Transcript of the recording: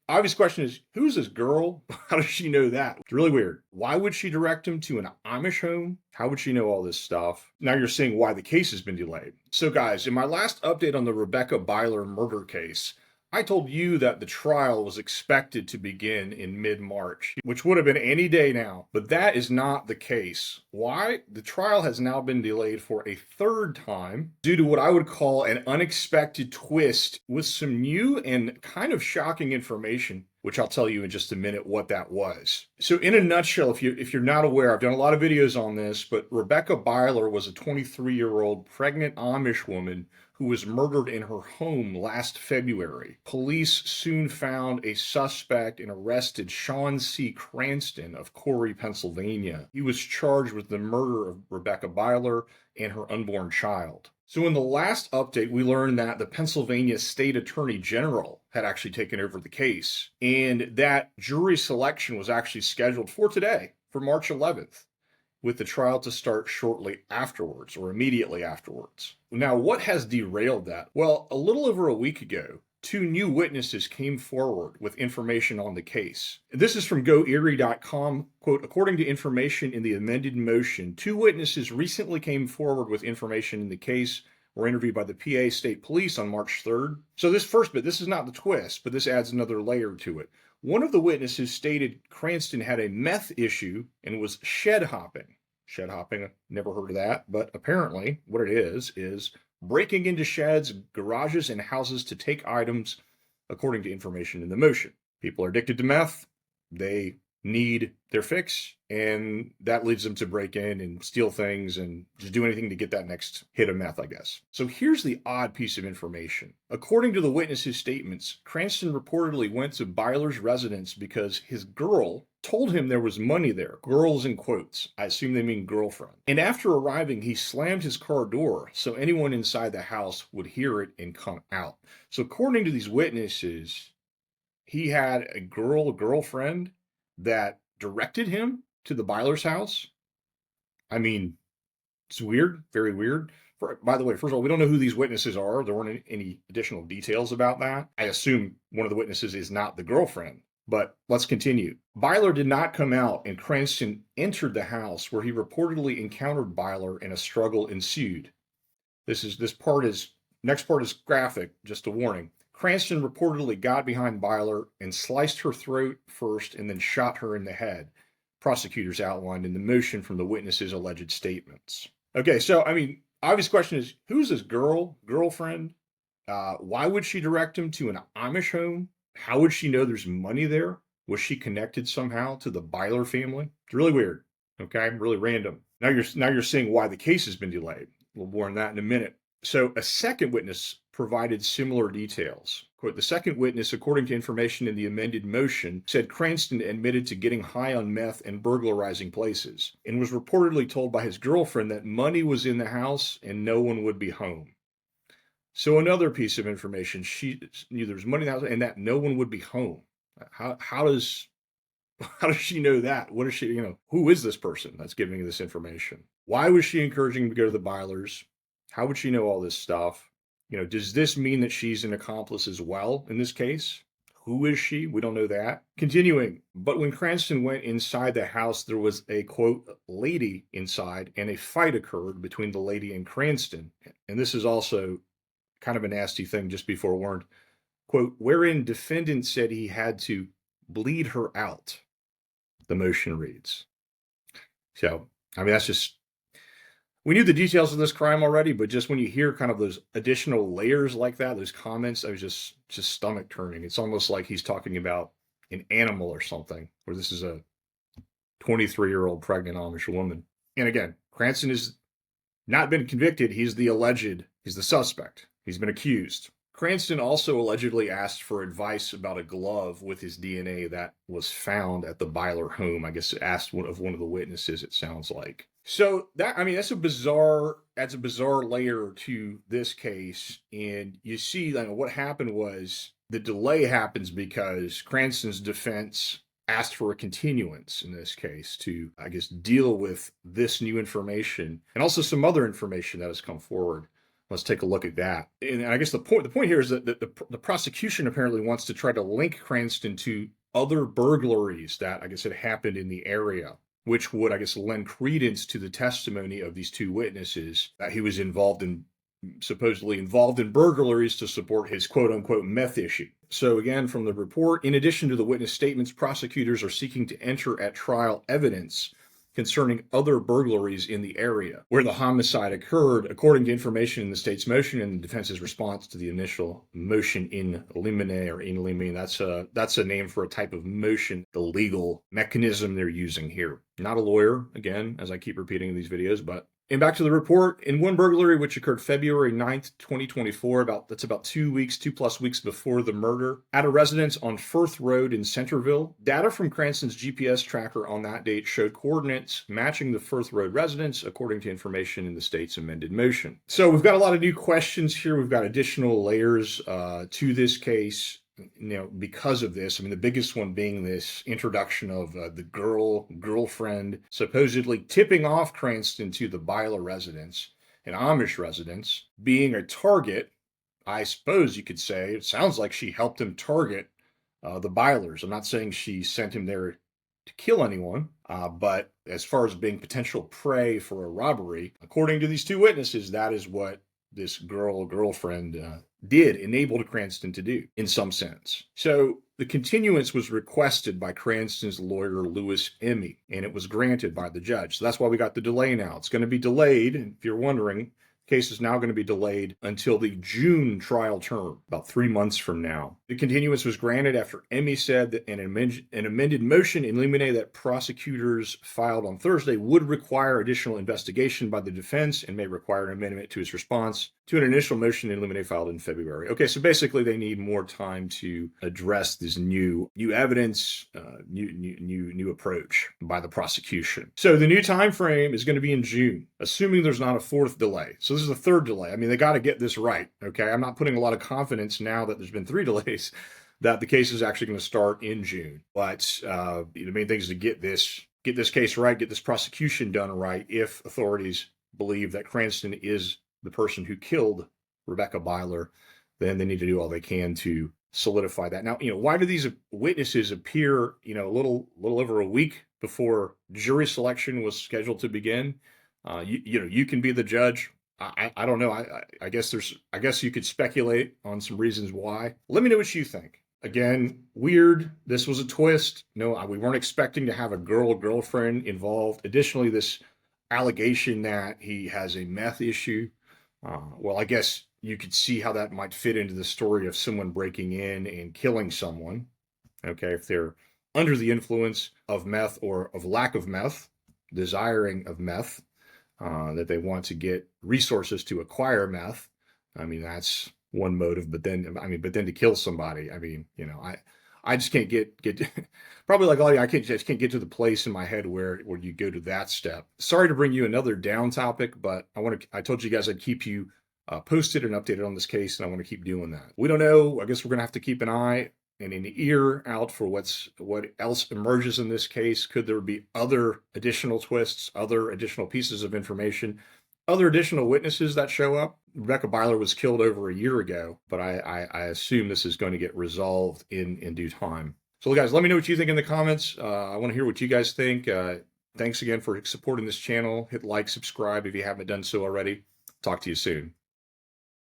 Obvious question is, who's this girl? How does she know that? It's really weird. Why would she direct him to an Amish home? How would she know all this stuff? Now you're seeing why the case has been delayed. So guys, in my last update on the Rebekah Byler murder case, I told you that the trial was expected to begin in mid-March, which would have been any day now, but that is not the case. Why? The trial has now been delayed for a third time due to what I would call an unexpected twist with some new and kind of shocking information, which I'll tell you in just a minute what that was. So in a nutshell, if you're not aware, I've done a lot of videos on this, but Rebekah Byler was a 23-year-old pregnant Amish woman who was murdered in her home last February. Police soon found a suspect and arrested Sean C. Cranston of Corey, Pennsylvania. He was charged with the murder of Rebekah Byler and her unborn child. So in the last update, we learned that the Pennsylvania State Attorney General had actually taken over the case, and that jury selection was actually scheduled for today, for March 11th. With the trial to start shortly afterwards or immediately afterwards. Now, what has derailed that? Well, a little over a week ago, two new witnesses came forward with information on the case. This is from GoErie.com. Quote, according to information in the amended motion, two witnesses recently came forward with information in the case, were interviewed by the PA State Police on March 3rd. So this first bit, this is not the twist, but this adds another layer to it. One of the witnesses stated Cranston had a meth issue and was shed hopping. Shed hopping, never heard of that, but apparently what it is breaking into sheds, garages, and houses to take items, according to information in the motion. People are addicted to meth. They need their fix, and that leads them to break in and steal things and just do anything to get that next hit of meth, I guess. So here's the odd piece of information. According to the witnesses' statements, Cranston reportedly went to Byler's residence because his girl told him there was money there. Girls in quotes. I assume they mean girlfriend. And after arriving, he slammed his car door so anyone inside the house would hear it and come out. So according to these witnesses, he had a girlfriend that directed him to the Byler's house. I mean, it's weird, very weird. By the way, first of all, we don't know who these witnesses are. There weren't any additional details about that. I assume one of the witnesses is not the girlfriend, but let's continue. Byler did not come out, and Cranston entered the house where he reportedly encountered Byler and a struggle ensued. Next part is graphic, just a warning. Cranston reportedly got behind Byler and sliced her throat first and then shot her in the head. Prosecutors outlined in the motion from the witnesses' alleged statements. Okay, so, I mean, obvious question is, who's this girlfriend? Why would she direct him to an Amish home? How would she know there's money there? Was she connected somehow to the Byler family? It's really weird, okay? Really random. Now you're seeing why the case has been delayed. We'll more on that in a minute. So a second witness provided similar details. Quote, the second witness, according to information in the amended motion, said Cranston admitted to getting high on meth and burglarizing places, and was reportedly told by his girlfriend that money was in the house and no one would be home. So another piece of information, she knew there was money in the house and that no one would be home. How does she know that? What is she, who is this person that's giving this information? Why was she encouraging him to go to the Bylers? How would she know all this stuff? Does this mean that she's an accomplice as well in this case? Who is she? We don't know that. Continuing, but when Cranston went inside the house, there was a, quote, lady inside, and a fight occurred between the lady and Cranston. And this is also kind of a nasty thing, just be forewarned. Quote, wherein defendant said he had to bleed her out, the motion reads. So, I mean, that's just, we knew the details of this crime already, but just when you hear kind of those additional layers like that, those comments, I was just stomach turning. It's almost like he's talking about an animal or something, where this is a 23-year-old pregnant Amish woman. And again, Cranston has not been convicted. He's the suspect. He's been accused. Cranston also allegedly asked for advice about a glove with his DNA that was found at the Byler home. I guess asked one of the witnesses, it sounds like. So that's a bizarre layer to this case. And you see, what happened was the delay happens because Cranston's defense asked for a continuance in this case to, I guess, deal with this new information and also some other information that has come forward Let's take a look at that. And I guess the point here is that the prosecution apparently wants to try to link Cranston to other burglaries that I guess had happened in the area, which would, I guess, lend credence to the testimony of these two witnesses that he was supposedly involved in burglaries to support his quote unquote meth issue. So again, from the report, in addition to the witness statements, prosecutors are seeking to enter at trial evidence concerning other burglaries in the area where the homicide occurred, according to information in the state's motion and the defense's response to the initial motion in limine or in limine. That's a name for a type of motion, the legal mechanism they're using here. Not a lawyer, again, as I keep repeating in these videos, but. And back to the report, in one burglary which occurred February 9th, 2024, that's about 2+ weeks before the murder, at a residence on Firth Road in Centerville, data from Cranston's GPS tracker on that date showed coordinates matching the Firth Road residence, according to information in the state's amended motion. So we've got a lot of new questions here. We've got additional layers to this case. Because of this, I mean, the biggest one being this introduction of the girlfriend supposedly tipping off Cranston to the Byler residence, an Amish residence, being a target. I suppose you could say it sounds like she helped him target the Bylers. I'm not saying she sent him there to kill anyone, but as far as being potential prey for a robbery, according to these two witnesses, that is what this girlfriend enabled Cranston to do in some sense. So the continuance was requested by Cranston's lawyer, Lewis Emmy, and it was granted by the judge. So that's why we got the delay now. It's going to be delayed. And if you're wondering, the case is now going to be delayed until the June trial term, about 3 months from now. The continuance was granted after Emmy said that an amended motion in limine that prosecutors filed on Thursday would require additional investigation by the defense and may require an amendment to its response to an initial motion in limine filed in February. Okay, so basically they need more time to address this new evidence, new approach by the prosecution. So the new time frame is going to be in June, assuming there's not a fourth delay. So this is the third delay. I mean, they got to get this right, okay? I'm not putting a lot of confidence now that there's been 3 delays that the case is actually going to start in June. But the main thing is to get this case right, get this prosecution done right if authorities believe that Cranston is the person who killed Rebekah Byler, then they need to do all they can to solidify that. Now, why do these witnesses appear, a little over a week before jury selection was scheduled to begin? You can be the judge. I don't know. I guess you could speculate on some reasons why. Let me know what you think. Again, weird. This was a twist. No, we weren't expecting to have a girlfriend involved. Additionally, this allegation that he has a meth issue. Well, I guess you could see how that might fit into the story of someone breaking in and killing someone. Okay, if they're under the influence of meth or of lack of meth, desiring of meth, that they want to get resources to acquire meth. I mean, that's one motive, but then to kill somebody, I just can't get probably like all you, I just can't get to the place in my head where you go to that step. Sorry to bring you another down topic, but I told you guys I'd keep you posted and updated on this case, and I want to keep doing that. We don't know. I guess we're going to have to keep an eye and an ear out for what else emerges in this case. Could there be other additional twists, other additional pieces of information, other additional witnesses that show up? Rebekah Byler was killed over a year ago, but I assume this is going to get resolved in due time. So guys, let me know what you think in the comments. I want to hear what you guys think. Thanks again for supporting this channel. Hit like, subscribe if you haven't done so already. Talk to you soon.